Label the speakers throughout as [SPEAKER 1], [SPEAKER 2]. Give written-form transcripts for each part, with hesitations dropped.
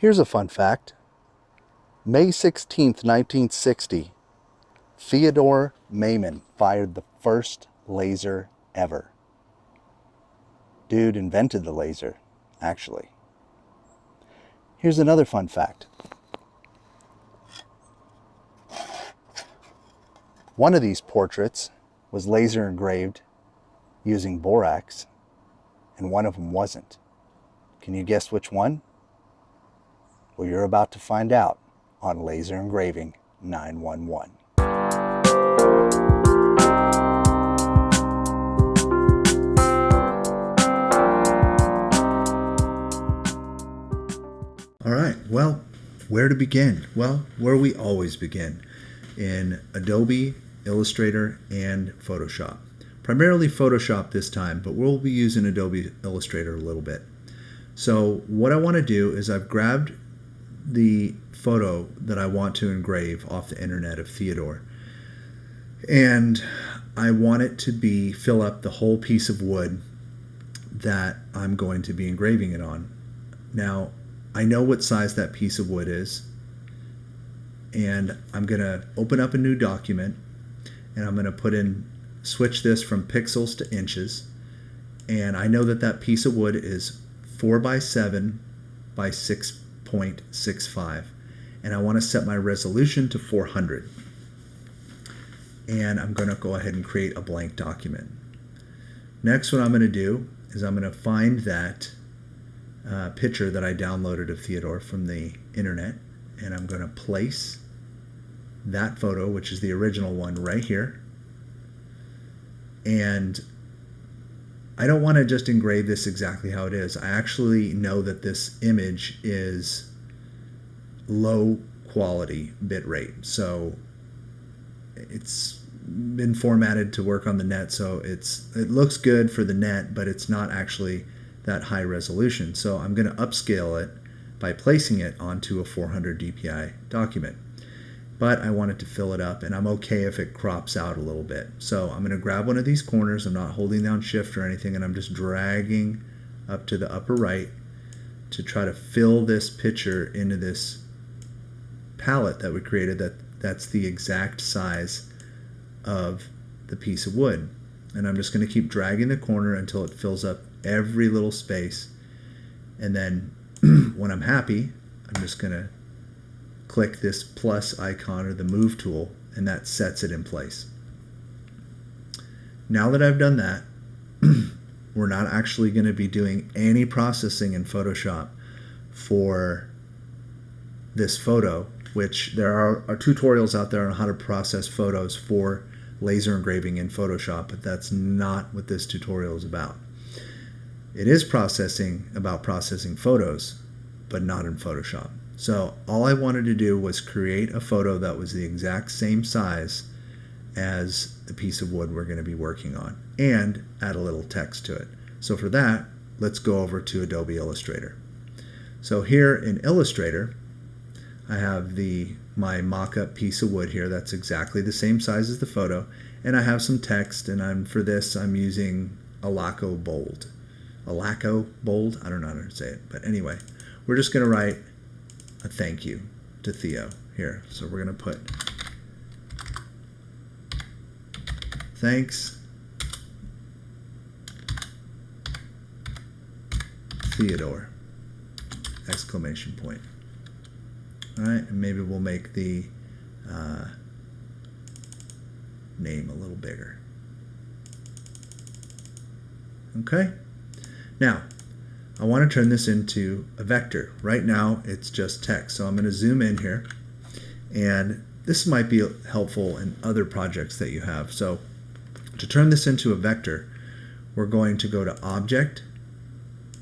[SPEAKER 1] Here's a fun fact. May 16th, 1960, Theodore Maiman fired the first laser ever. Dude invented the laser, actually. Here's another fun fact. One of these portraits was laser engraved using borax, and one of them wasn't. Can you guess which one? Well, you're about to find out on Laser Engraving 911. All right, well, where to begin? Well, where we always begin, in Adobe Illustrator and Photoshop. Primarily Photoshop this time, but we'll be using Adobe Illustrator a little bit. So what I want to do is I've grabbed the photo that I want to engrave off the internet of Theodore, and I want it to fill up the whole piece of wood that I'm going to be engraving it on. Now, I know what size that piece of wood is, and I'm going to open up a new document, and I'm going to switch this from pixels to inches, and I know that that piece of wood is 4 by 7 by 6.65, and I want to set my resolution to 400, and I'm going to go ahead and create a blank document. Next, what I'm going to do is I'm going to find that picture that I downloaded of Theodore from the internet, and I'm going to place that photo, which is the original one, right here. And I don't want to just engrave this exactly how it is. I actually know that this image is low quality bitrate, so it's been formatted to work on the net, so it looks good for the net, but it's not actually that high resolution. So I'm going to upscale it by placing it onto a 400 dpi document. But I want it to fill it up, and I'm okay if it crops out a little bit. So I'm going to grab one of these corners. I'm not holding down shift or anything, and I'm just dragging up to the upper right to try to fill this picture into this palette that we created. That's the exact size of the piece of wood. And I'm just going to keep dragging the corner until it fills up every little space. And then when I'm happy, I'm just going to click this plus icon or the move tool, and that sets it in place. Now that I've done that, we're not actually going to be doing any processing in Photoshop for this photo, which there are tutorials out there on how to process photos for laser engraving in Photoshop, but that's not what this tutorial is about. It is about processing photos, but not in Photoshop. So all I wanted to do was create a photo that was the exact same size as the piece of wood we're going to be working on, and add a little text to it. So for that, let's go over to Adobe Illustrator. So here in Illustrator, I have my mock-up piece of wood here that's exactly the same size as the photo, and I have some text, and for this I'm using Alaco Bold. Alaco Bold? I don't know how to say it, but anyway, we're just going to write a thank you to Theo here. So we're going to put thanks Theodore, exclamation point. All right, and maybe we'll make the name a little bigger. Okay, now I want to turn this into a vector. Right now it's just text, so I'm going to zoom in here, and this might be helpful in other projects that you have. So to turn this into a vector, we're going to go to Object,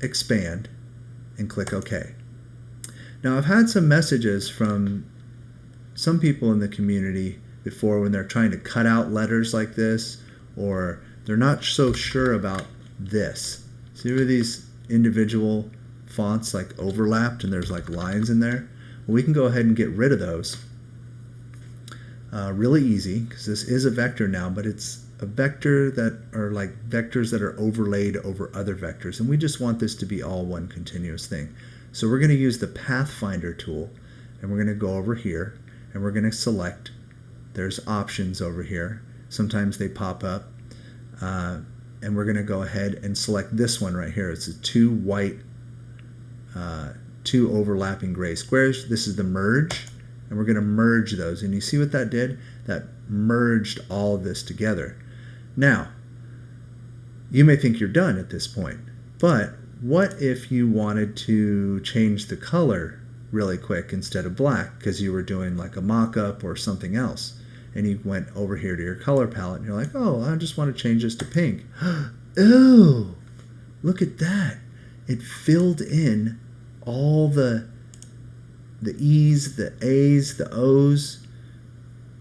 [SPEAKER 1] Expand, and click OK. Now, I've had some messages from some people in the community before when they're trying to cut out letters like this, or they're not so sure about this. See where these individual fonts like overlapped and there's like lines in there? Well, we can go ahead and get rid of those really easy, because this is a vector now, but it's a vector that are like vectors that are overlaid over other vectors. And we just want this to be all one continuous thing. So we're going to use the Pathfinder tool, and we're going to go over here, and we're going to select. There's options over here. Sometimes they pop up. And we're going to go ahead and select this one right here. It's the two overlapping gray squares. This is the merge, and we're going to merge those. And you see what that did? That merged all of this together. Now, you may think you're done at this point, but what if you wanted to change the color really quick instead of black because you were doing like a mock-up or something else? And you went over here to your color palette and you're like, oh, I just want to change this to pink. Oh, look at that. It filled in all the E's, the A's, the O's.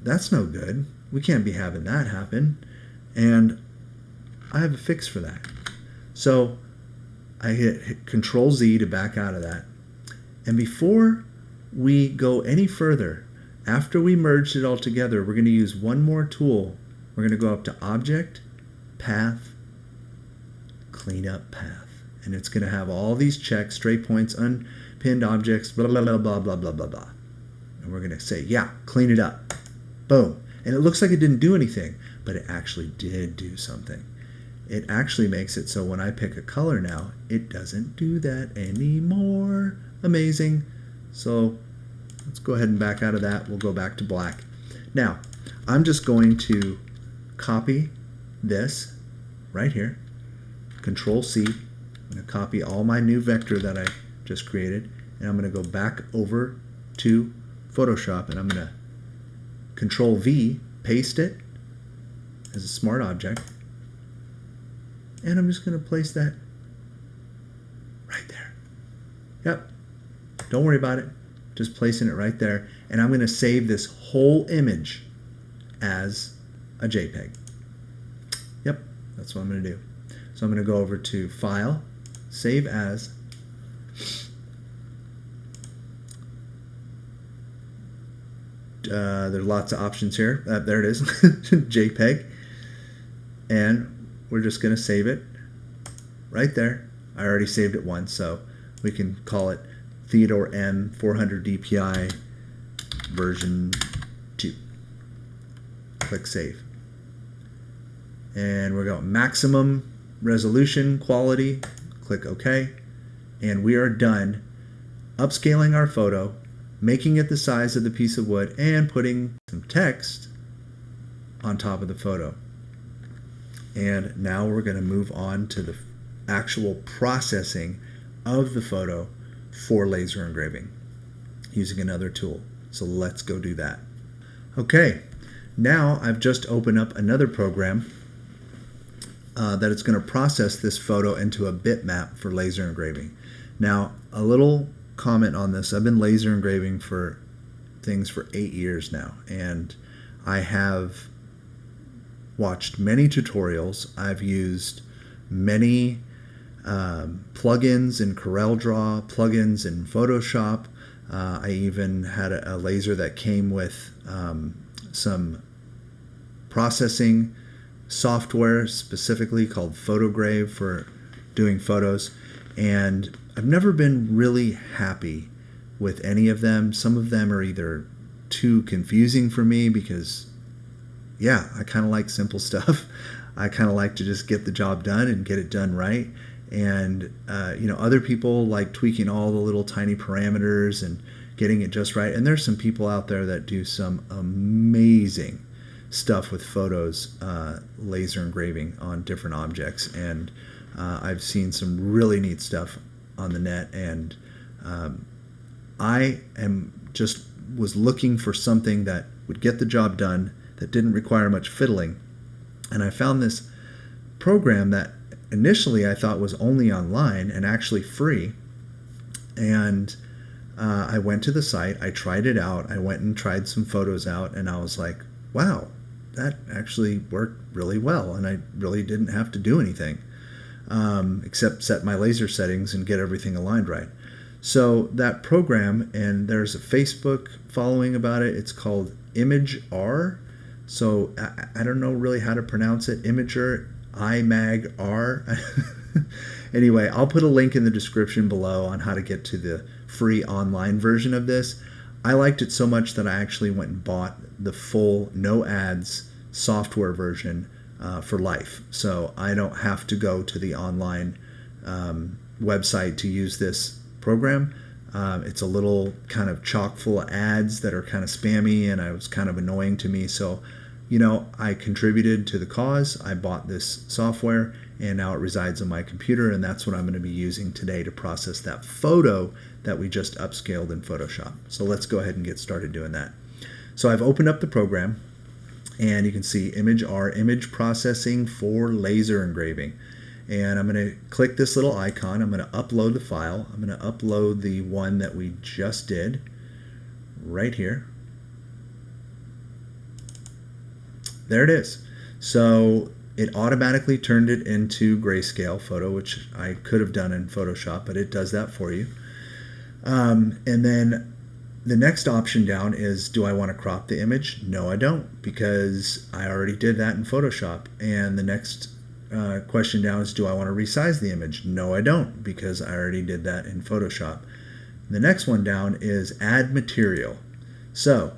[SPEAKER 1] That's no good. We can't be having that happen. And I have a fix for that. So I hit Control Z to back out of that. And before we go any further, after we merged it all together, we're going to use one more tool. We're going to go up to Object, Path, Clean Up Path. And it's going to have all these checks, straight points, unpinned objects, blah, blah, blah, blah, blah, blah, blah, blah. And we're going to say, yeah, clean it up. Boom. And it looks like it didn't do anything, but it actually did do something. It actually makes it so when I pick a color now, it doesn't do that anymore. Amazing. So let's go ahead and back out of that. We'll go back to black. Now, I'm just going to copy this right here. Control C. I'm going to copy all my new vector that I just created. And I'm going to go back over to Photoshop, and I'm going to Control V, paste it as a smart object. And I'm just going to place that right there. Yep. Don't worry about it. Just placing it right there. And I'm going to save this whole image as a JPEG. Yep, that's what I'm going to do. So I'm going to go over to File, Save As. There's lots of options here. There it is, JPEG. And we're just going to save it right there. I already saved it once, so we can call it Theodore M 400 DPI version 2. Click Save. And we're going maximum resolution quality. Click OK. And we are done upscaling our photo, making it the size of the piece of wood, and putting some text on top of the photo. And now we're going to move on to the actual processing of the photo for laser engraving using another tool. So let's go do that. Okay, now I've just opened up another program that it's going to process this photo into a bitmap for laser engraving. Now, a little comment on this. I've been laser engraving for things for 8 years now, and I have watched many tutorials. I've used many plugins in CorelDRAW, plugins in Photoshop. I even had a laser that came with some processing software specifically called Photograve for doing photos, and I've never been really happy with any of them. Some of them are either too confusing for me because, yeah, I kind of like simple stuff. I kind of like to just get the job done and get it done right. And, other people like tweaking all the little tiny parameters and getting it just right. And there's some people out there that do some amazing stuff with photos, laser engraving on different objects. And I've seen some really neat stuff on the net. And I was looking for something that would get the job done, that didn't require much fiddling. And I found this program that initially I thought was only online and actually free. And I went to the site, I tried it out, I went and tried some photos out, and I was like, wow, that actually worked really well, and I really didn't have to do anything except set my laser settings and get everything aligned right. So that program, and there's a Facebook following about it, it's called ImagR. So I don't know really how to pronounce it. ImagR. Anyway, I'll put a link in the description below on how to get to the free online version of this. I liked it so much that I actually went and bought the full no ads software version for life. So I don't have to go to the online website to use this program. It's a little kind of chock full of ads that are kind of spammy, and it was kind of annoying to me. So, I contributed to the cause. I bought this software, and now it resides on my computer, and that's what I'm going to be using today to process that photo that we just upscaled in Photoshop. So let's go ahead and get started doing that. So I've opened up the program, and you can see ImagR, image processing for laser engraving. And I'm going to click this little icon. I'm going to upload the file. I'm going to upload the one that we just did right here. There it is. So it automatically turned it into grayscale photo, which I could have done in Photoshop, but it does that for you. And then the next option down is, do I want to crop the image? No, I don't, because I already did that in Photoshop. And the next question down is, do I want to resize the image? No, I don't, because I already did that in Photoshop. The next one down is add material. So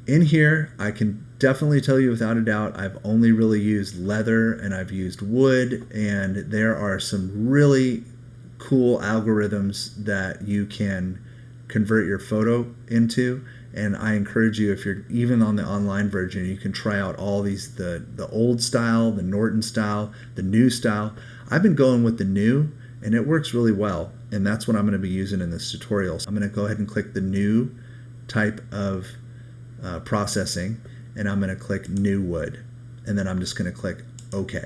[SPEAKER 1] in here, I can definitely tell you without a doubt, I've only really used leather and I've used wood, and there are some really cool algorithms that you can convert your photo into. And I encourage you, if you're even on the online version, you can try out all these, the old style, the Norton style, the new style. I've been going with the new, and it works really well. And that's what I'm going to be using in this tutorial. So I'm going to go ahead and click the new type of processing, and I'm going to click new wood. And then I'm just going to click OK.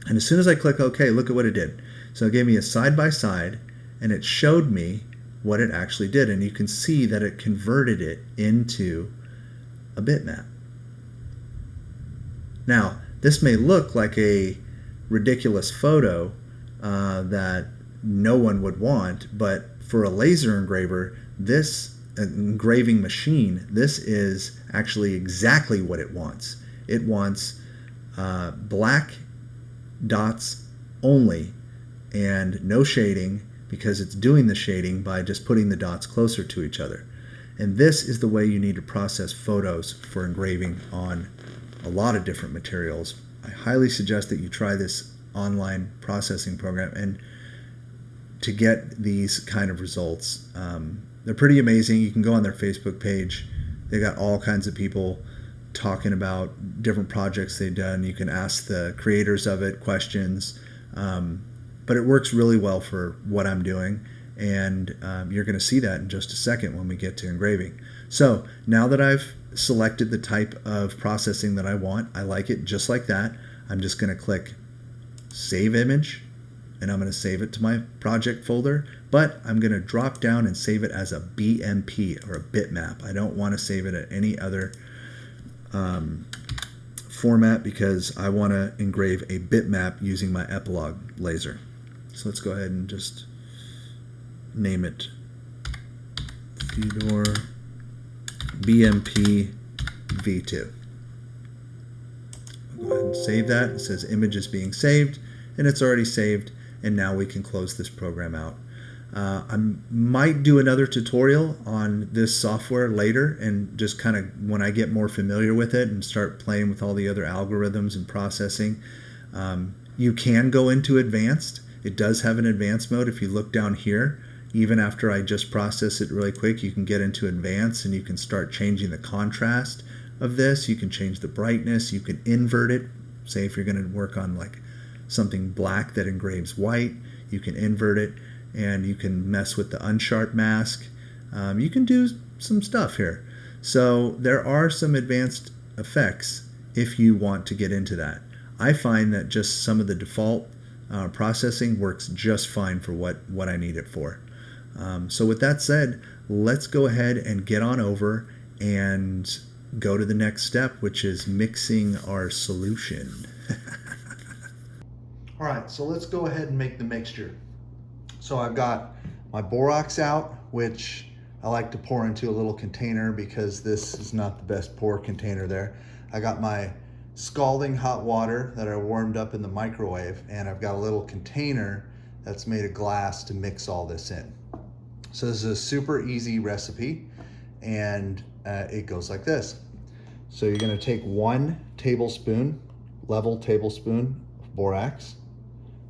[SPEAKER 1] And as soon as I click OK, look at what it did. So it gave me a side by side, and it showed me what it actually did, and you can see that it converted it into a bitmap. Now, this may look like a ridiculous photo that no one would want, but for a laser engraver, this engraving machine, this is actually exactly what it wants. It wants black dots only and no shading, because it's doing the shading by just putting the dots closer to each other. And this is the way you need to process photos for engraving on a lot of different materials. I highly suggest that you try this online processing program and to get these kind of results. They're pretty amazing. You can go on their Facebook page. They got all kinds of people talking about different projects they've done. You can ask the creators of it questions. But it works really well for what I'm doing, and you're going to see that in just a second when we get to engraving. So now that I've selected the type of processing that I want, I like it just like that. I'm just going to click Save Image, and I'm going to save it to my project folder, but I'm going to drop down and save it as a BMP, or a bitmap. I don't want to save it at any other format, because I want to engrave a bitmap using my Epilog laser. So let's go ahead and just name it Fedor BMP V2. I'll go ahead and save that. It says image is being saved, and it's already saved, and now we can close this program out. I might do another tutorial on this software later, and just kind of when I get more familiar with it and start playing with all the other algorithms and processing. You can go into advanced. It does have an advanced mode. If you look down here, even after I just process it really quick, you can get into advanced, and you can start changing the contrast of this. You can change the brightness. You can invert it. Say if you're going to work on like something black that engraves white, you can invert it, and you can mess with the unsharp mask. You can do some stuff here. So there are some advanced effects if you want to get into that. I find that just some of the default processing works just fine for what I need it for. So with that said, let's go ahead and get on over and go to the next step, which is mixing our solution.
[SPEAKER 2] All right, so let's go ahead and make the mixture. So I've got my borax out, which
[SPEAKER 1] I like to pour into a little container because this is not the best pour container there. I got my scalding hot water that I warmed up in the microwave, and I've got a little container that's made of glass to mix all this in. So this is a super easy recipe, and it goes like this. So you're gonna take 1 tablespoon, level tablespoon of borax,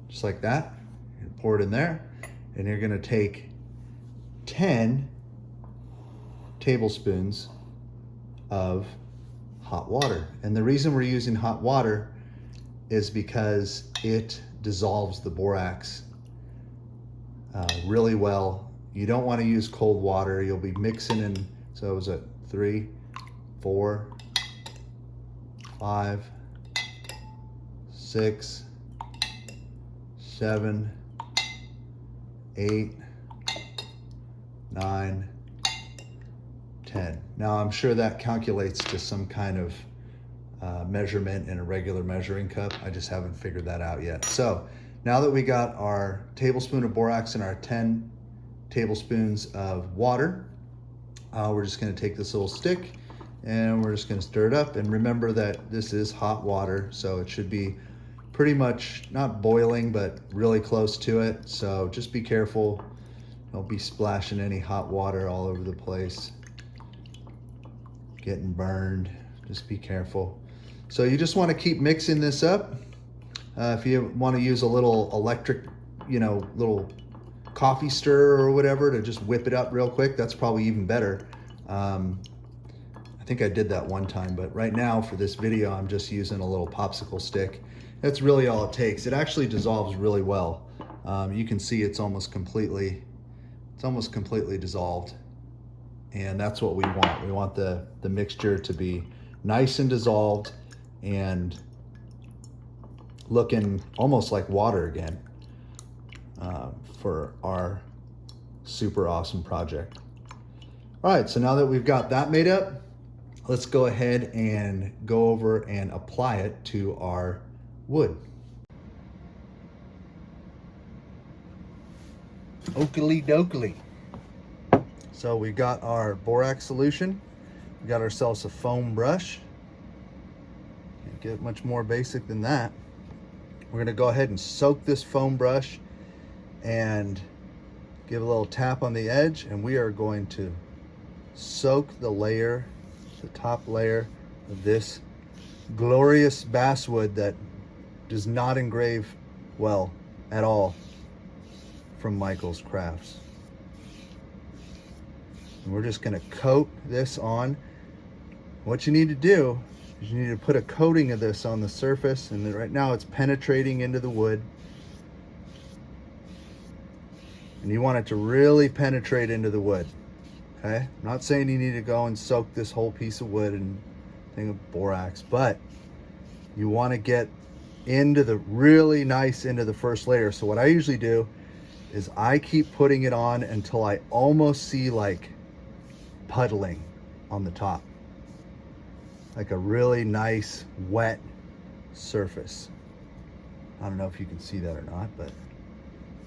[SPEAKER 1] just like that. You pour it in there, and you're gonna take 10 tablespoons of hot water. And the reason we're using hot water is because it dissolves the borax really well. You don't want to use cold water. You'll be mixing in, so it was a 3, 4, 5, 6, 7, 8, 9, 10. Now I'm sure that calculates to some kind of measurement in a regular measuring cup. I just haven't figured that out yet. So now that we got our tablespoon of borax and our 10 tablespoons of water, we're just going to take this little stick and we're just going to stir it up. And remember that this is hot water, so it should be pretty much not boiling, but really close to it. So just be careful. Don't be splashing any hot water all over the place, getting burned. Just be careful. So you just want to keep mixing this up. If you want to use a little electric, little coffee stirrer or whatever to just whip it up real quick, that's probably even better. I think I did that one time, but right now for this video, I'm just using a little popsicle stick. That's really all it takes. It actually dissolves really well. You can see it's almost completely dissolved. And that's what we want. We want the mixture to be nice and dissolved and looking almost like water again for our super awesome project. All right, so now that we've got that made up, let's go ahead and go over and apply it to our wood. Oakley dokley. So we got our borax solution. We got ourselves a foam brush. Can't get much more basic than that. We're gonna go ahead and soak this foam brush and give a little tap on the edge, and we are going to soak the top layer of this glorious basswood that does not engrave well at all from Michael's Crafts. And we're just going to coat this on. What you need to do is you need to put a coating of this on the surface, and right now it's penetrating into the wood. And you want it to really penetrate into the wood. Okay? I'm not saying you need to go and soak this whole piece of wood and thing of borax, but you want to get into the really nice into the first layer. So what I usually do is I keep putting it on until I almost see like puddling on the top, like a really nice wet surface. I don't know if you can see that or not, but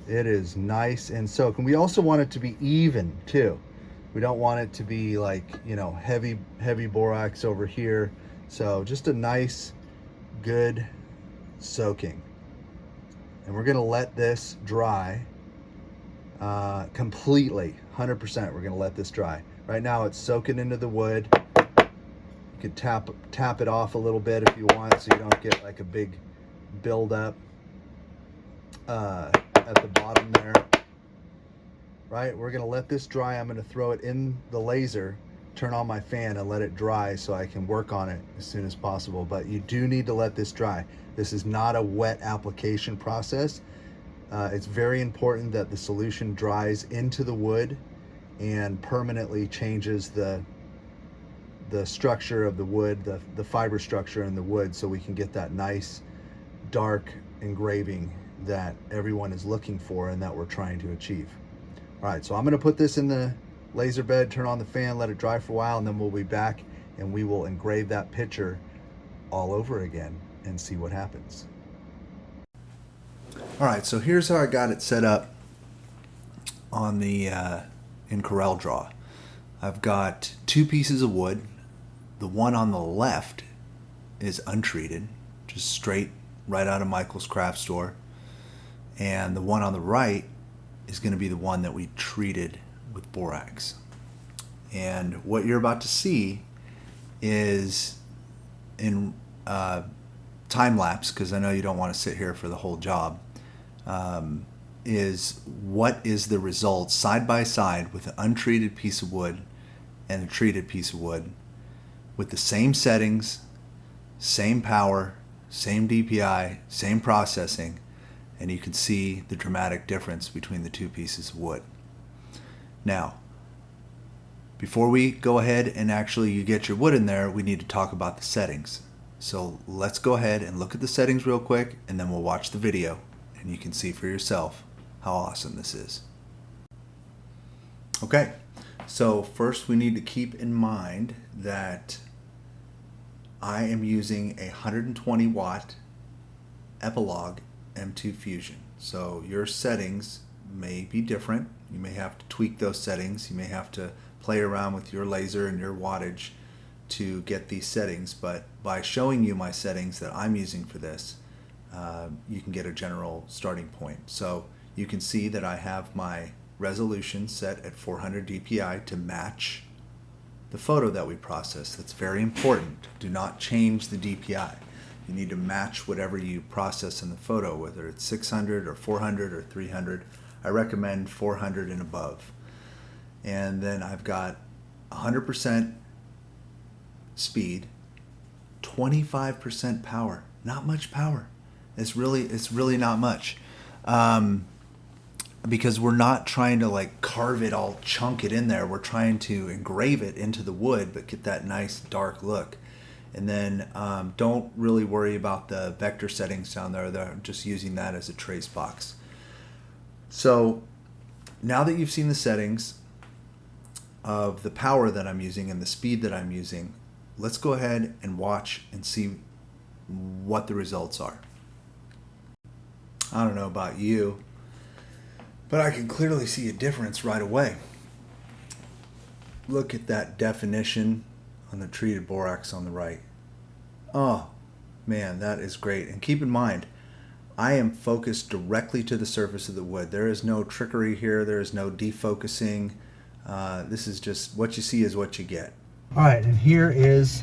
[SPEAKER 1] it is nice and soaked. And we also want it to be even too. We don't want it to be like, heavy borax over here. So just a nice, good soaking. And we're gonna let this dry completely, 100%. We're gonna let this dry. Right now it's soaking into the wood. You could tap it off a little bit if you want, so you don't get like a big buildup at the bottom there. Right, we're gonna let this dry. I'm gonna throw it in the laser, turn on my fan and let it dry so I can work on it as soon as possible. But you do need to let this dry. This is not a wet application process. It's very important that the solution dries into the wood and permanently changes the structure of the wood, the fiber structure in the wood, so we can get that nice dark engraving that everyone is looking for and that we're trying to achieve. All right, so I'm gonna put this in the laser bed, turn on the fan, let it dry for a while, and then we'll be back and we will engrave that picture all over again and see what happens. All right, so here's how I got it set up on the in CorelDRAW. I've got two pieces of wood. The one on the left is untreated, just straight right out of Michael's craft store. And the one on the right is going to be the one that we treated with borax. And what you're about to see is in time lapse, because I know you don't want to sit here for the whole job, is what is the result side by side with an untreated piece of wood and a treated piece of wood with the same settings, same power, same DPI, same processing, and you can see the dramatic difference between the two pieces of wood. Now, before we go ahead and actually you get your wood in there, we need to talk about the settings. So let's go ahead and look at the settings real quick, and then we'll watch the video and you can see for yourself how awesome this is. Okay, so first we need to keep in mind that I am using a 120 watt Epilog M2 Fusion. So your settings may be different. You may have to tweak those settings. You may have to play around with your laser and your wattage to get these settings, but by showing you my settings that I'm using for this, you can get a general starting point. So you can see that I have my resolution set at 400 DPI to match the photo that we process. That's very important. Do not change the DPI. You need to match whatever you process in the photo, whether it's 600 or 400 or 300. I recommend 400 and above. And then I've got 100% speed, 25% power. Not much power. It's really not much. Because we're not trying to like carve it all, chunk it in there. We're trying to engrave it into the wood, but get that nice dark look. And then don't really worry about the vector settings down there. They're just using that as a trace box. So now that you've seen the settings of the power that I'm using and the speed that I'm using, let's go ahead and watch and see what the results are. I don't know about you, but I can clearly see a difference right away. Look at that definition on the treated borax on the right. Oh man, that is great. And keep in mind, I am focused directly to the surface of the wood. There is no trickery here. There is no defocusing. This is just what you see is what you get.
[SPEAKER 2] All right, and here is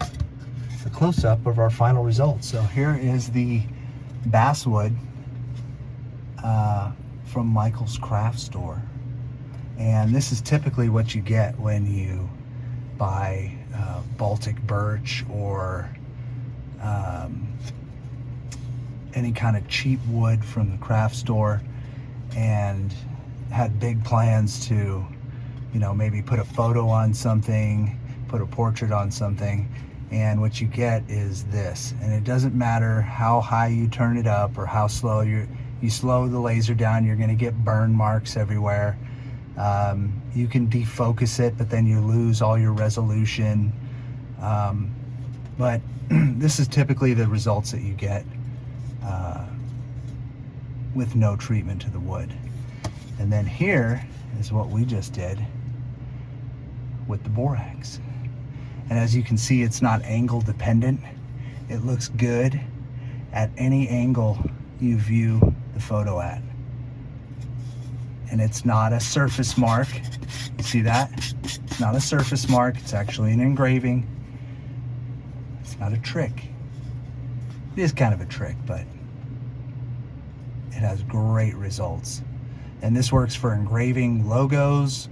[SPEAKER 2] a close-up of our final result. So here is the basswood from Michael's craft store. And this is typically what you get when you buy Baltic birch or any kind of cheap wood from the craft store, and had big plans to, you know, maybe put a photo on something, put a portrait on something, and what you get is this. And it doesn't matter how high you turn it up or how slow you slow the laser down, you're going to get burn marks everywhere. You can defocus it, but then you lose all your resolution. But this is typically the results that you get with no treatment to the wood. And then here is what we just did with the borax. And as you can see, it's not angle dependent. It looks good at any angle you view the photo at. And it's not a surface mark. You see that? It's not a surface mark. It's actually an engraving. It's not a trick. It is kind of a trick, but it has great results. And this works for engraving logos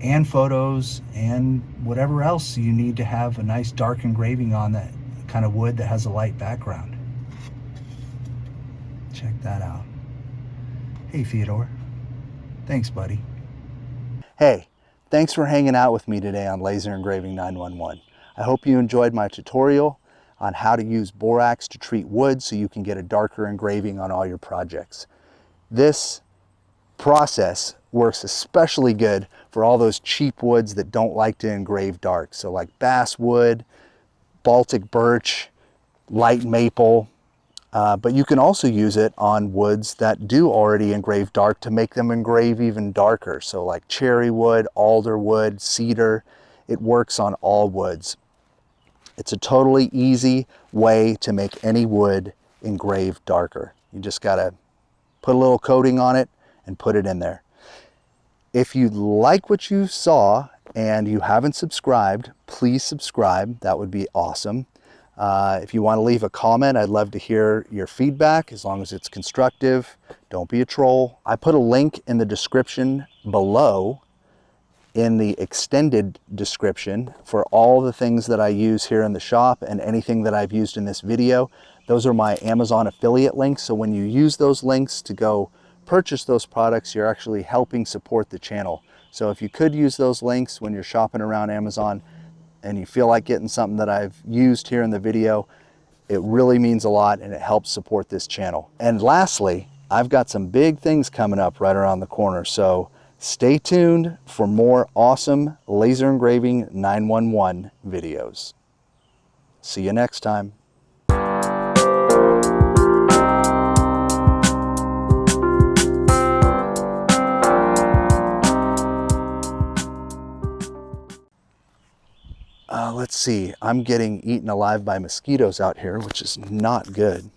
[SPEAKER 2] and photos and whatever else you need to have a nice dark engraving on, that kind of wood that has a light background. Check that out. Hey, Theodore. Thanks, buddy. Hey, thanks for hanging out with me today on Laser Engraving 911. I hope you enjoyed my tutorial on how to use borax to treat wood so you can get a darker engraving on all your projects. This process works especially good for all those cheap woods that don't like to engrave dark. So like basswood, Baltic birch, light maple, but you can also use it on woods that do already engrave dark to make them engrave even darker. So like cherry wood, alder wood, cedar. it works on all woods. It's a totally easy way to make any wood engrave darker. You just gotta put a little coating on it and put it in there. If you like what you saw and you haven't subscribed, please subscribe. That would be awesome. If you want to leave a comment, I'd love to hear your feedback, as long as it's constructive. Don't be a troll. I put a link in the description below, in the extended description, for all the things that I use here in the shop and anything that I've used in this video. Those are my Amazon affiliate links. So when you use those links to go purchase those products, you're actually helping support the channel. So if you could use those links when you're shopping around Amazon and you feel like getting something that I've used here in the video, it really means a lot and it helps support this channel. And lastly, I've got some big things coming up right around the corner. So stay tuned for more awesome laser engraving 911 videos. See you next time. Let's see, I'm getting eaten alive by mosquitoes out here, which is not good.